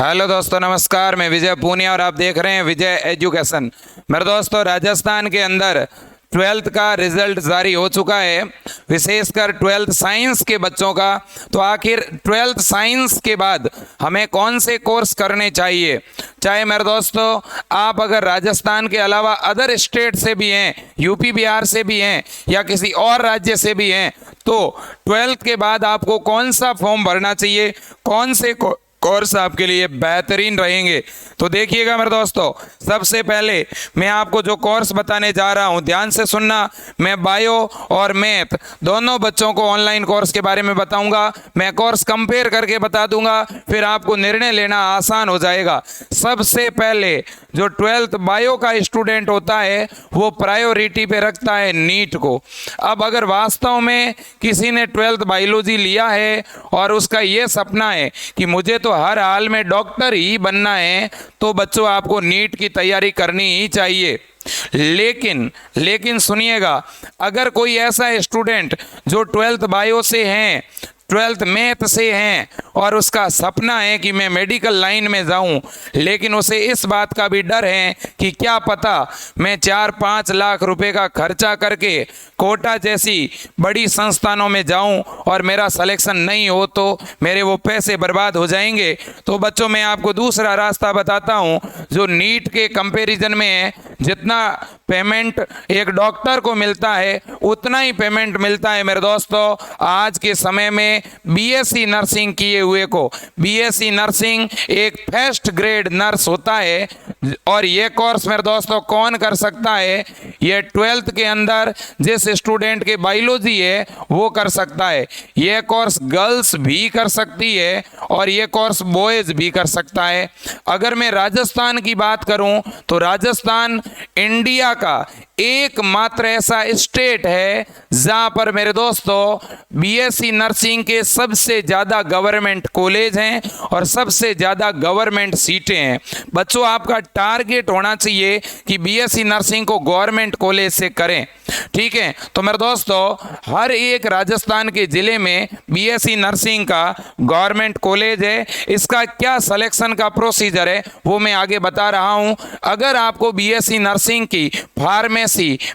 Hello दोस्तों, नमस्कार। मैं विजय पूनिया और आप देख रहे हैं विजय एजुकेशन। मेरे दोस्तों, राजस्थान के अंदर 12th का रिजल्ट जारी हो चुका है, विशेषकर 12th साइंस के बच्चों का। तो आखिर 12th साइंस के बाद हमें कौन से कोर्स करने चाहिए? चाहे मेरे दोस्तों आप अगर राजस्थान के अलावा अदर स्टेट से भी हैं, यूपी बिहार से भी हैं या किसी और राज्य से भी हैं, तो 12th के बाद आपको कौन सा फॉर्म भरना चाहिए, कौन से कोर्स आपके लिए बेहतरीन रहेंगे? तो देखिएगा मेरे दोस्तों, सबसे पहले मैं आपको जो कोर्स बताने जा रहा हूं, ध्यान से सुनना। मैं बायो और मैथ दोनों बच्चों को ऑनलाइन कोर्स के बारे में बताऊंगा। मैं कोर्स कंपेयर करके बता दूंगा, फिर आपको निर्णय लेना आसान हो जाएगा। सबसे पहले जो 12th बायो का स्टूडेंट होता है वो प्रायोरिटी पे रखता है नीट को। अब अगर वास्तव में किसी ने 12th बायोलॉजी लिया है और उसका ये सपना है कि मुझे तो हर हाल में डॉक्टर ही बनना है, तो बच्चों आपको नीट की तैयारी करनी ही चाहिए। लेकिन सुनिएगा, अगर कोई ऐसा स्टूडेंट जो 12th बायो से हैं, 12th मैथ से हैं और उसका सपना है कि मैं मेडिकल लाइन में जाऊं, लेकिन उसे इस बात का भी डर है कि क्या पता मैं 4-5 लाख रुपए का खर्चा करके कोटा जैसी बड़ी संस्थानों में जाऊं और मेरा सिलेक्शन नहीं हो तो मेरे वो पैसे बर्बाद हो जाएंगे। तो बच्चों, मैं आपको दूसरा रास्ता बताता हूं जो नीट के कंपैरिजन में है। जितना पेमेंट एक डॉक्टर को मिलता है उतना ही पेमेंट मिलता है मेरे दोस्तों आज के समय में बीएससी नर्सिंग किए हुए को। बीएससी नर्सिंग एक फर्स्ट ग्रेड नर्स होता है और ये कोर्स मेरे दोस्तों कौन कर सकता है? ये 12th के अंदर जिस स्टूडेंट के बायोलॉजी है वो कर सकता है। ये कोर्स गर्ल्स भी कर सकती है और ये कोर्स बॉयज भी कर सकता है। अगर मैं राजस्थान की बात करूं तो राजस्थान इंडिया का एकमात्र ऐसा स्टेट है जहां पर मेरे दोस्तों बीएससी नर्सिंग के सबसे ज़्यादा गवर्नमेंट कॉलेज हैं और सबसे ज़्यादा गवर्नमेंट सीटें हैं। बच्चों, आपका टारगेट होना चाहिए कि बीएससी नर्सिंग को गवर्नमेंट कॉलेज से करें, ठीक है? तो मेरे दोस्तों, हर एक राजस्थान के ज़िले में बीएससी नर्सिंग का गवर्नमेंट कॉलेज है। इसका क्या सिलेक्शन का प्रोसीजर है वो मैं आगे बता रहा हूं। अगर आपको बीएससी नर्सिंग की फार्मेसी,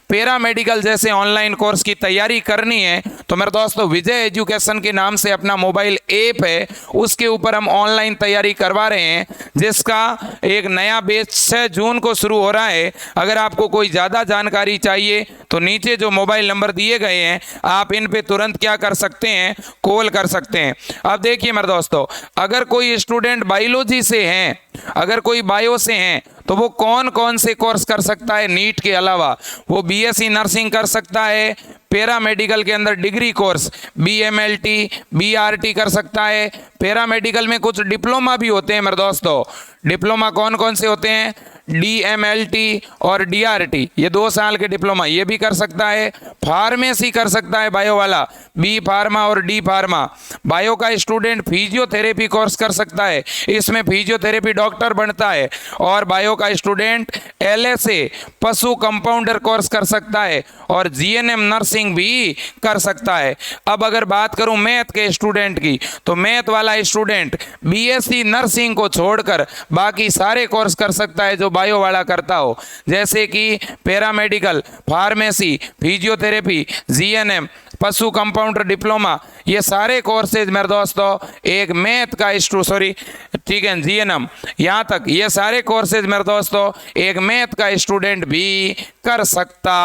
पैरामेडिकल जैसे ऑनलाइन कोर्स की तैयारी करनी है तो मेरे दोस्तों विजय एजुकेशन के नाम से अपना मोबाइल ऐप है, उसके ऊपर हम ऑनलाइन तैयारी करवा रहे हैं, जिसका एक नया बैच 6 जून को शुरू हो रहा है। अगर आपको कोई ज़्यादा जानकारी चाहिए तो नीचे जो मोबाइल नंबर दिए गए हैं आप इन पे तुरंत क्या कर सकते हैं, कॉल कर सकते हैं। अब देखिए मेरे दोस्तों, अगर कोई स्टूडेंट बायोलॉजी से हैं, अगर कोई बायो से हैं, तो वो कौन कौन से कोर्स कर सकता है नीट के अलावा? वो बीएससी नर्सिंग कर सकता है, पैरामेडिकल के अंदर डिग्री कोर्स बीएमएलटी, बीआरटी कर सकता है। पैरामेडिकल में कुछ डिप्लोमा भी होते हैं मेरे दोस्तों। डिप्लोमा कौन कौन से होते हैं? डीएमएलटी और डीआरटी, ये 2 साल के डिप्लोमा, ये भी कर सकता है। फार्मेसी कर सकता है बायो वाला, बी फार्मा और डी फार्मा। बायो का स्टूडेंट फिजियोथेरेपी कोर्स कर सकता है, इसमें फिजियोथेरेपी डॉक्टर बनता है। और बायो का स्टूडेंट एलएसए पशु कंपाउंडर कोर्स कर सकता है और जीएनएम नर्सिंग भी कर सकता है। अब अगर बात करूं मैथ के स्टूडेंट की, तो मैथ वाला स्टूडेंट बीएससी नर्सिंग को छोड़कर बाकी सारे कोर्स कर सकता है जो बायो वाला करता हो, जैसे कि पैरामेडिकल, फार्मेसी, फिजियोथेरेपी, जीएनएम, पशु कंपाउंडर डिप्लोमा। ये सारे कोर्सेज मेरे दोस्तों एक मैथ का ठीक है, जीएनएम, यहाँ तक ये सारे कोर्सेज मेरे दोस्तों एक मैथ का स्टूडेंट भी कर सकता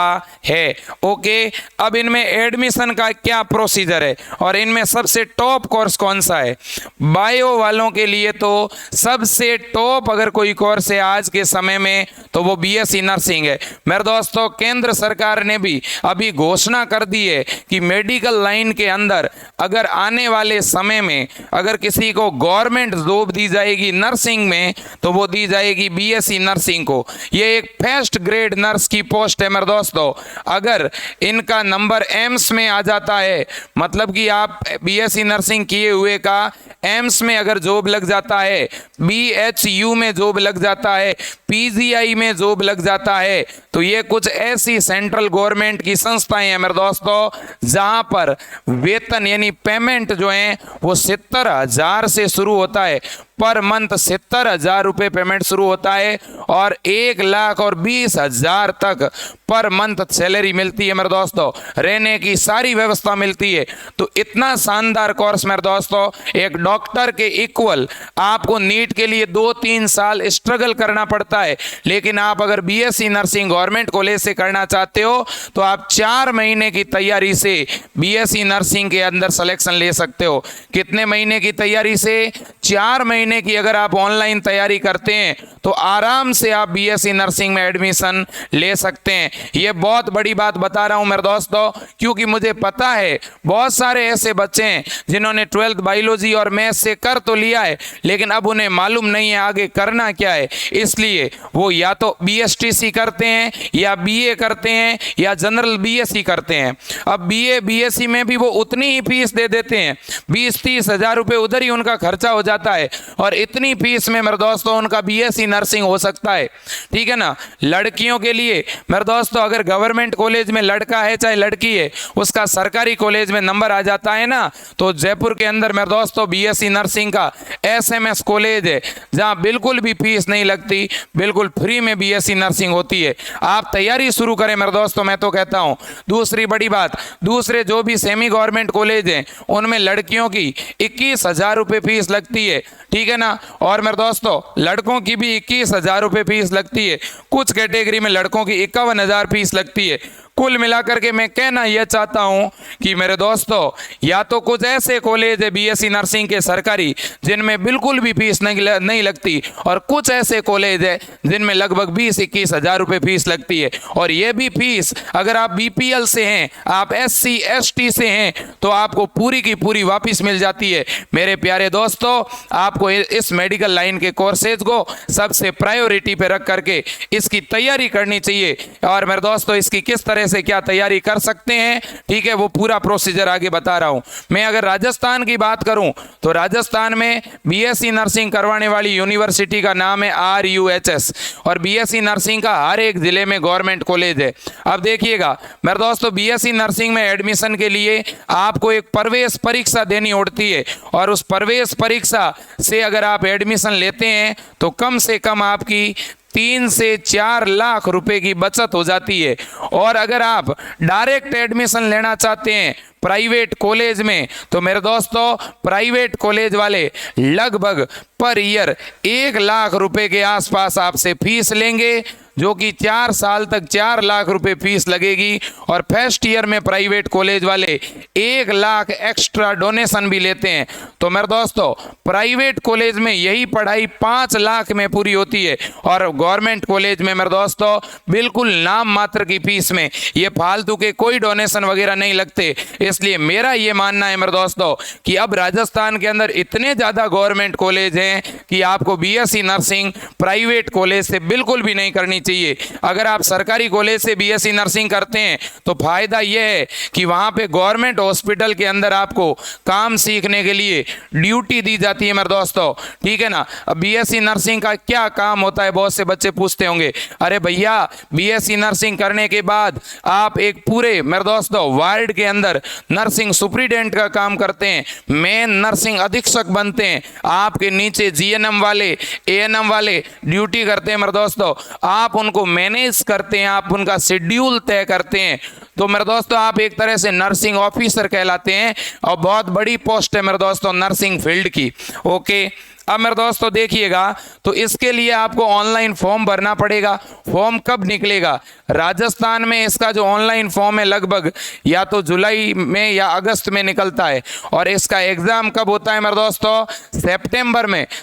है। ओके, अब इनमें एडमिशन का क्या प्रोसीजर है और इनमें सबसे टॉप कोर्स कौन सा है? बायो वालों के लिए तो सबसे टॉप अगर कोई कोर्स है आज के समय में तो वो बीएससी नर्सिंग है। मेरे दोस्तों, केंद्र सरकार ने भी अभी घोषणा कर दी है कि मेडिकल लाइन के अंदर अगर आने वाले समय में अगर किसी को गवर्नमेंट जॉब दी जाएगी नर्सिंग में तो वो दी जाएगी बीएससी नर्सिंग को। ये एक फर्स्ट ग्रेड नर्स की पोस्ट है मेरे दोस्तों। अगर इनका नंबर एम्स में आ जाता है, मतलब कि आप बीएससी नर्सिंग किए हुए का एम्स में अगर जॉब लग जाता है, बीएचयू में जॉब लग जाता है, पीजीआई में जॉब लग जाता है, तो ये कुछ ऐसी सेंट्रल गवर्नमेंट की संस्थाएं हैं मेरे दोस्तों जहां पर वेतन यानी पेमेंट जो है वो 70,000 से शुरू होता है। पर मंथ 70,000 रुपये पेमेंट शुरू होता है और 1,20,000 तक पर मंथ सैलरी मिलती है मेरे दोस्तों। रहने की सारी व्यवस्था मिलती है। तो इतना शानदार कोर्स मेरे दोस्तों, एक डॉक्टर के इक्वल। आपको नीट के लिए 2-3 साल स्ट्रगल करना पड़ता है, लेकिन आप अगर बीएससी नर्सिंग गवर्नमेंट कॉलेज से करना चाहते हो तो आप 4 महीने की तैयारी से बीएससी नर्सिंग के अंदर सिलेक्शन ले सकते हो। कितने महीने की तैयारी से? 4 महीने की। अगर आप ऑनलाइन तैयारी करते हैं तो आराम से आप बीएससी नर्सिंग में एडमिशन ले सकते हैं। ये बहुत बड़ी बात बता रहा हूं मेरे दोस्तों, क्योंकि मुझे पता है बहुत सारे ऐसे बच्चे हैं जिन्होंने 12th बायोलॉजी और मैथ से कर तो लिया है, लेकिन अब उन्हें मालूम नहीं है आगे करना क्या है। इसलिए वो या तो बीएसटीसी करते हैं या बीए करते हैं या जनरल बीएससी करते हैं। अब बीए बीएससी में भी वो उतनी ही फीस दे देते हैं, 20-30 हज़ार रुपये उधर ही उनका खर्चा हो जाता है, और इतनी फीस में मेरे दोस्तों उनका बीएससी नर्सिंग हो सकता है। ठीक है ना। लड़कियों के लिए मेरे दोस्तों, अगर गवर्नमेंट कॉलेज में लड़का है चाहे लड़की है, उसका सरकारी कॉलेज में नंबर आ जाता है ना, तो जयपुर के अंदर मेरे दोस्तों बीएससी नर्सिंग का एसएमएस कॉलेज है, जहां बिल्कुल भी फीस नहीं लगती, बिल्कुल फ्री में बीएससी नर्सिंग होती है। आप तैयारी शुरू करें मेरे दोस्तों, मैं तो कहता हूं। दूसरी बड़ी बात, दूसरे जो भी सेमी गवर्नमेंट कॉलेज हैं उनमें लड़कियों की 21,000 रुपये फीस लगती है। ठीक है ना। और मेरे दोस्तों लड़कों की भी 21,000 रुपये फीस लगती है। कुछ कैटेगरी में लड़कों की 51,000 फीस लगती है। कुल मिलाकर के मैं कहना यह चाहता हूं कि मेरे दोस्तों, या तो कुछ ऐसे कॉलेज है बीएससी नर्सिंग के सरकारी जिनमें बिल्कुल भी फीस नहीं लगती, और कुछ ऐसे कॉलेज है जिनमें लगभग 20-21 हज़ार रुपये फीस लगती है। और ये भी फीस अगर आप बीपीएल से हैं, आप SC ST से हैं, तो आपको पूरी की पूरी वापस मिल जाती है। मेरे प्यारे दोस्तों, आपको इस मेडिकल लाइन के कोर्सेज को सबसे प्रायोरिटी पे रख करके इसकी तैयारी करनी चाहिए। और मेरे दोस्तों इसकी किस तरह से क्या तैयारी कर सकते हैं, ठीक है, वो पूरा प्रोसीजर आगे बता रहा हूं। मैं अगर राजस्थान की बात करूं तो राजस्थान में बीएससी नर्सिंग करवाने वाली यूनिवर्सिटी का नाम है RUHS, और बीएससी नर्सिंग का हर एक जिले में गवर्नमेंट कॉलेज है। अब देखिएगा मेरे दोस्तों, बीएससी नर्सिंग में एडमिशन के लिए आपको एक प्रवेश परीक्षा देनी होती है, और उस प्रवेश परीक्षा से अगर आप एडमिशन लेते हैं तो कम से कम आपकी 3 से 4 लाख रुपए की बचत हो जाती है। और अगर आप डायरेक्ट एडमिशन लेना चाहते हैं प्राइवेट कॉलेज में, तो मेरे दोस्तों प्राइवेट कॉलेज वाले लगभग पर ईयर 1 लाख रुपए के आसपास आपसे फीस लेंगे, जो कि 4 साल तक 4 लाख रुपए फीस लगेगी। और फर्स्ट ईयर में प्राइवेट कॉलेज वाले 1 लाख एक्स्ट्रा डोनेशन भी लेते हैं। तो मेरे दोस्तों प्राइवेट कॉलेज में यही पढ़ाई 5 लाख में पूरी होती है, और गवर्नमेंट कॉलेज में मेरे दोस्तों बिल्कुल नाम मात्र की फीस में, ये फालतू के कोई डोनेशन वगैरह नहीं लगते। इसलिए मेरा ये मानना है मेरे दोस्तों कि अब राजस्थान के अंदर इतने ज़्यादा गवर्नमेंट कॉलेज हैं कि आपको बीएससी नर्सिंग प्राइवेट कॉलेज से बिल्कुल भी नहीं करनी चाहिए। अगर आप सरकारी कॉलेज से बीएससी नर्सिंग करते हैं तो फायदा यह है कि वहाँ पे गवर्नमेंट हॉस्पिटल के अंदर आपको काम सीखने के लिए ड्यूटी दी जाती है मेरे दोस्तों। ठीक है ना। अब बीएससी नर्सिंग का क्या काम होता है, बहुत से बच्चे पूछते होंगे। अरे भैया, बीएससी नर्सिंग करने के बाद आप एक पूरे मेरे दोस्तों वार्ड के अंदर नर्सिंग सुपरिटेंडेंट का काम करते हैं, मेन नर्सिंग अधीक्षक बनते हैं, आपके नीचे जीएनएम वाले एएनएम वाले ड्यूटी करते हैं मेरे दोस्तों। आप उनको मैनेज करते हैं, आप उनका शेड्यूल तय करते हैं। तो मेरे दोस्तों आप एक तरह से नर्सिंग ऑफिसर कहलाते हैं, और बहुत बड़ी पोस्ट है मेरे दोस्तों नर्सिंग फील्ड की। ओके, अब मेरे दोस्तों देखिएगा, तो इसके लिए आपको ऑनलाइन फॉर्म भरना पड़ेगा। फॉर्म कब निकलेगा? राजस्थान में इसका जो ऑनलाइन फॉर्म है लगभग या तो जुलाई में या अगस्त में निकलता है, और इसका एग्ज़ाम कब होता है मेरे दोस्तों?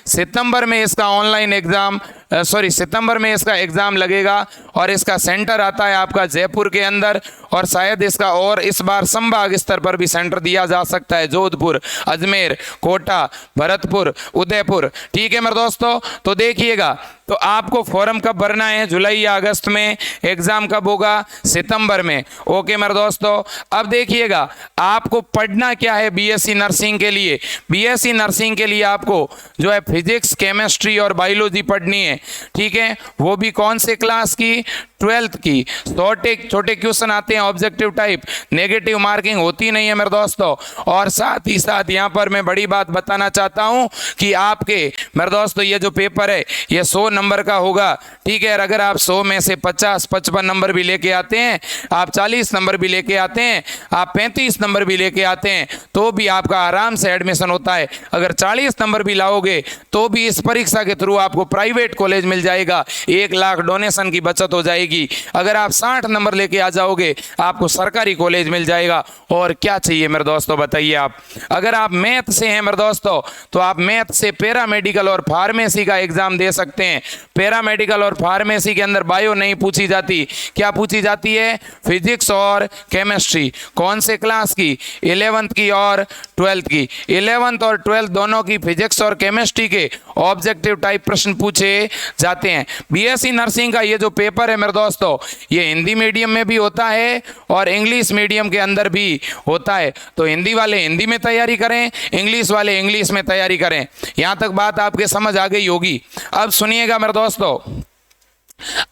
सितंबर में इसका ऑनलाइन एग्ज़ाम सितंबर में इसका एग्ज़ाम लगेगा, और इसका सेंटर आता है आपका जयपुर के अंदर, और शायद इसका और इस बार संभाग स्तर पर भी सेंटर दिया जा सकता है, जोधपुर, अजमेर, कोटा, भरतपुर, उदयपुर। ठीक है मेरे दोस्तों, तो देखिएगा, तो आपको फॉर्म कब भरना है? जुलाई या अगस्त में। एग्ज़ाम कब होगा? सितंबर में। ओके मेरे दोस्तों, अब देखिएगा आपको पढ़ना क्या है बीएससी नर्सिंग के लिए। बीएससी नर्सिंग के लिए आपको जो है फिजिक्स, केमिस्ट्री और बायोलॉजी पढ़नी है। ठीक है, वो भी कौन से क्लास की? 12th की। छोटे क्वेश्चन आते हैं ऑब्जेक्टिव टाइप, नेगेटिव मार्किंग होती नहीं है मेरे दोस्तों। और साथ ही साथ यहाँ पर मैं बड़ी बात बताना चाहता हूँ कि आप आपके मेरे दोस्तों ये जो पेपर है ये 100 नंबर का होगा, ठीक है। अगर आप 100 में से 50-55 नंबर भी लेके आते हैं, आप 40 नंबर भी लेके आते हैं, आप 35 नंबर भी लेके आते हैं, तो भी आपका आराम से एडमिशन होता है। अगर 40 नंबर भी लाओगे तो भी इस परीक्षा के थ्रू आपको प्राइवेट कॉलेज मिल जाएगा, 1 लाख डोनेशन की बचत हो जाएगी। अगर आप 60 नंबर लेके आ जाओगे आपको सरकारी कॉलेज मिल जाएगा। और क्या चाहिए मेरे दोस्तों बताइए आप। अगर आप मैथ से हैं मेरे दोस्तों तो आप मैथ से पैरामेडिकल और फार्मेसी का एग्जाम दे सकते हैं। पैरामेडिकल और फार्मेसी के अंदर बायो नहीं पूछी जाती, क्या पूछी जाती है? फिजिक्स और केमिस्ट्री। कौन से क्लास की? 11th की और 12th की। 11th और 12th दोनों की फिजिक्स और केमिस्ट्री के ऑब्जेक्टिव टाइप प्रश्न पूछे जाते हैं। बीएससी नर्सिंग का ये जो पेपर है मेरे दोस्तों ये हिंदी मीडियम में भी होता है और इंग्लिश मीडियम के अंदर भी होता है। तो हिंदी वाले हिंदी में तैयारी करें, इंग्लिश वाले इंग्लिश में तैयारी करें। यहाँ तक बात आपके समझ आ गई होगी। अब सुनिएगा मेरे दोस्तों,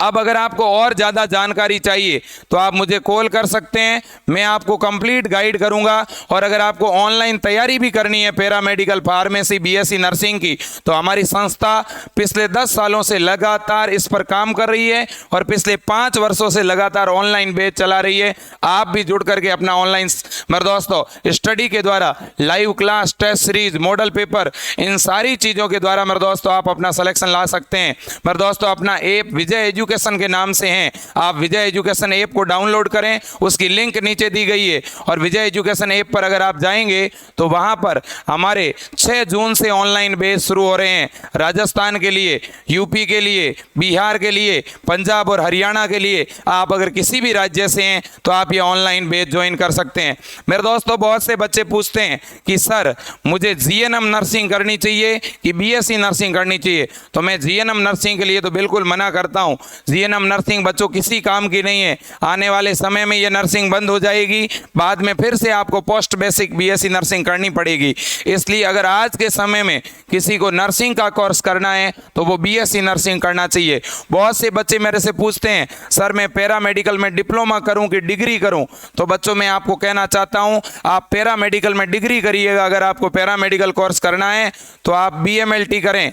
अब अगर आपको और ज़्यादा जानकारी चाहिए तो आप मुझे कॉल कर सकते हैं, मैं आपको कंप्लीट गाइड करूंगा। और अगर आपको ऑनलाइन तैयारी भी करनी है पैरामेडिकल फार्मेसी बीएससी नर्सिंग की तो हमारी संस्था पिछले 10 सालों से लगातार इस पर काम कर रही है और पिछले 5 वर्षों से लगातार ऑनलाइन बैच चला रही है। आप भी जुड़ करके अपना ऑनलाइन मेरे दोस्तों स्टडी के द्वारा live class, test series, model paper, इन सारी चीज़ों के द्वारा मेरे दोस्तों आप अपना सिलेक्शन ला सकते हैं। मेरे दोस्तों अपना ऐप विजय एजुकेशन के नाम से हैं, आप विजय एजुकेशन ऐप को डाउनलोड करें, उसकी लिंक नीचे दी गई है। और विजय एजुकेशन ऐप पर अगर आप जाएंगे तो वहां पर हमारे 6 जून से ऑनलाइन बैच शुरू हो रहे हैं। राजस्थान के लिए, यूपी के लिए, बिहार के लिए, पंजाब और हरियाणा के लिए, आप अगर किसी भी राज्य से हैं तो आप ये ऑनलाइन बैच ज्वाइन कर सकते हैं। मेरे दोस्तों बहुत से बच्चे पूछते हैं कि सर मुझे जीएनएम नर्सिंग करनी चाहिए कि बीएससी नर्सिंग करनी चाहिए। तो मैं जीएनएम नर्सिंग के लिए तो बिल्कुल मना करता हूं। जीएनएम नर्सिंग बच्चों किसी काम की नहीं है। आने वाले समय में ये नर्सिंग बंद हो जाएगी, बाद में फिर से आपको पोस्ट बेसिक बीएससी नर्सिंग करनी पड़ेगी। इसलिए अगर आज के समय में किसी को नर्सिंग का कोर्स करना है तो वो बीएससी नर्सिंग करना चाहिए। बहुत से बच्चे मेरे से पूछते हैं सर मैं पैरामेडिकल में डिप्लोमा करूं कि डिग्री करूं। तो बच्चों मैं आपको कहना चाहता हूं आप पैरामेडिकल में डिग्री करिएगा। अगर आपको पैरामेडिकल कोर्स करना है तो आप बीएमएलटी करें,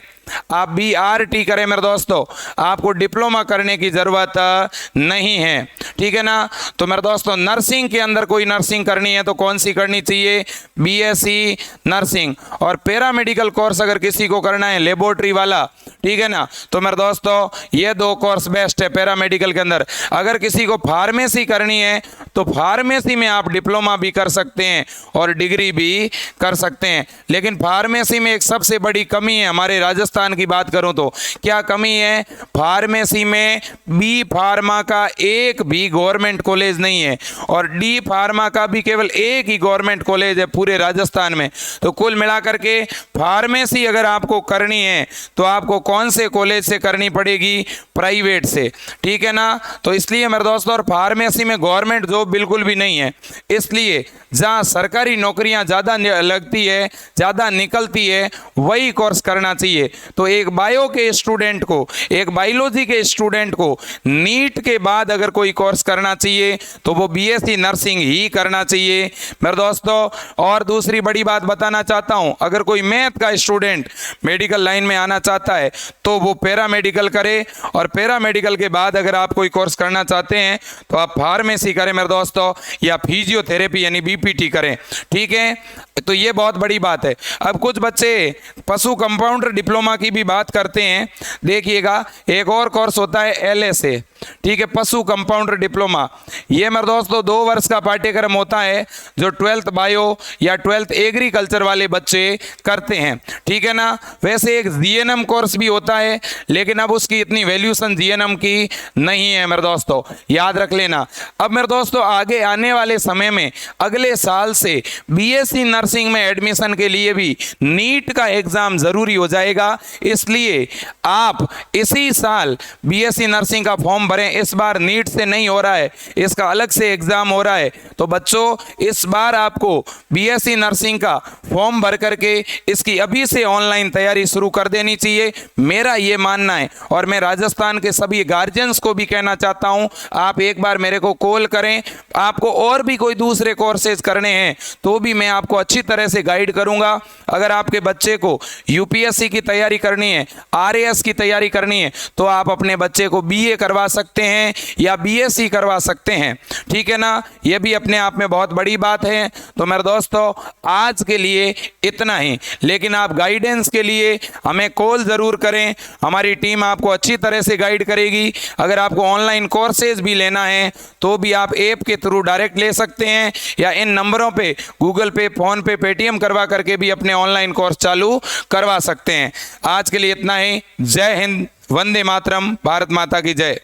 आप बीआरटी करें मेरे दोस्तों, आपको डिप्लोमा करने की ज़रूरत नहीं है, ठीक है ना। तो मेरे दोस्तों नर्सिंग के अंदर कोई नर्सिंग करनी है तो कौन सी करनी चाहिए? BSc nursing. और पैरामेडिकल कोर्स अगर किसी को करना है लेबोरेटरी वाला, ठीक है ना, तो मेरे दोस्तों ये 2 कोर्स बेस्ट है पैरामेडिकल के अंदर। अगर किसी को फार्मेसी करनी है तो फार्मेसी में आप डिप्लोमा भी कर सकते हैं और डिग्री भी कर सकते हैं। लेकिन फार्मेसी में एक सबसे बड़ी कमी है, हमारे राजस्थान की बात करूं तो क्या कमी है? फार्मेसी में बी फार्मा का एक भी गवर्नमेंट कॉलेज नहीं है और डी फार्मा का भी केवल एक ही गवर्नमेंट कॉलेज है पूरे राजस्थान में। तो कुल मिलाकर के फार्मेसी अगर आपको करनी है तो आपको कौन से कॉलेज से करनी पड़ेगी? प्राइवेट से, ठीक है ना। तो इसलिए मेरे दोस्तों और फार्मेसी में गवर्नमेंट जॉब बिल्कुल भी नहीं है। इसलिए जहाँ सरकारी नौकरियाँ ज़्यादा लगती है, ज़्यादा निकलती है, वही कोर्स करना चाहिए। तो एक बायो के स्टूडेंट को, एक बायोलॉजी के स्टूडेंट को नीट के बाद अगर कोई कोर्स करना चाहिए तो वो बीएससी नर्सिंग ही करना चाहिए मेरे दोस्तों। और दूसरी बड़ी बात बताना चाहता हूँ, अगर कोई मैथ का स्टूडेंट मेडिकल लाइन में आना चाहता है तो वो पैरामेडिकल करे और पैरामेडिकल के बाद अगर आप कोई कोर्स करना चाहते हैं तो आप फार्मेसी करें मेरे दोस्तों या फिजियोथेरेपी यानी बीपीटी करें, ठीक है। तो ये बहुत बड़ी बात है। अब कुछ बच्चे पशु कंपाउंडर डिप्लोमा की भी बात करते हैं। देखिएगा एक और कोर्स होता है एलएसए, ठीक है, पशु कंपाउंडर डिप्लोमा। ये मेरे दोस्तों 2 वर्ष का पाठ्यक्रम होता है जो 12th बायो या 12th एग्रीकल्चर वाले बच्चे करते हैं, ठीक है ना। वैसे एक जीएनएम कोर्स भी होता है लेकिन अब उसकी इतनी वैल्यूशन जीएनएम की नहीं है मेरे दोस्तों, याद रख लेना। अब मेरे दोस्तों आगे आने वाले समय में अगले साल से बीएससी नर्सिंग में एडमिशन के लिए भी नीट का एग्जाम जरूरी हो जाएगा। इसलिए आप इसी साल बीएससी नर्सिंग का फॉर्म भरें। इस बार नीट से नहीं हो रहा है, इसका अलग से एग्जाम हो रहा है। तो बच्चों इस बार आपको बीएससी नर्सिंग का फॉर्म भर करके इसकी अभी से ऑनलाइन तैयारी शुरू कर देनी चाहिए, मेरा ये मानना है। और मैं राजस्थान के सभी गार्जियंस को भी कहना चाहता हूँ, आप एक बार मेरे को कॉल करें। आपको और भी कोई दूसरे कोर्सेज करने हैं तो भी मैं आपको अच्छी तरह से गाइड करूँगा। अगर आपके बच्चे को यूपीएससी की तैयारी करनी है, आरएएस की तैयारी करनी है, तो आप अपने बच्चे को बीए करवा सकते हैं या बीएससी करवा सकते हैं, ठीक है ना। यह भी अपने आप में बहुत बड़ी बात है। तो मेरे दोस्तों, आज के लिए इतना ही, लेकिन आप गाइडेंस के लिए हमें कॉल ज़रूर करें, हमारी टीम आपको अच्छी तरह से गाइड करेगी। अगर आपको ऑनलाइन कोर्सेज भी लेना है तो भी आप ऐप के थ्रू डायरेक्ट ले सकते हैं, या इन नंबरों पे गूगल पे, फ़ोन पे, पेटीएम करवा करके भी अपने ऑनलाइन कोर्स चालू करवा सकते हैं। आज के लिए इतना ही। जय हिंद, वंदे मातरम, भारत माता की जय।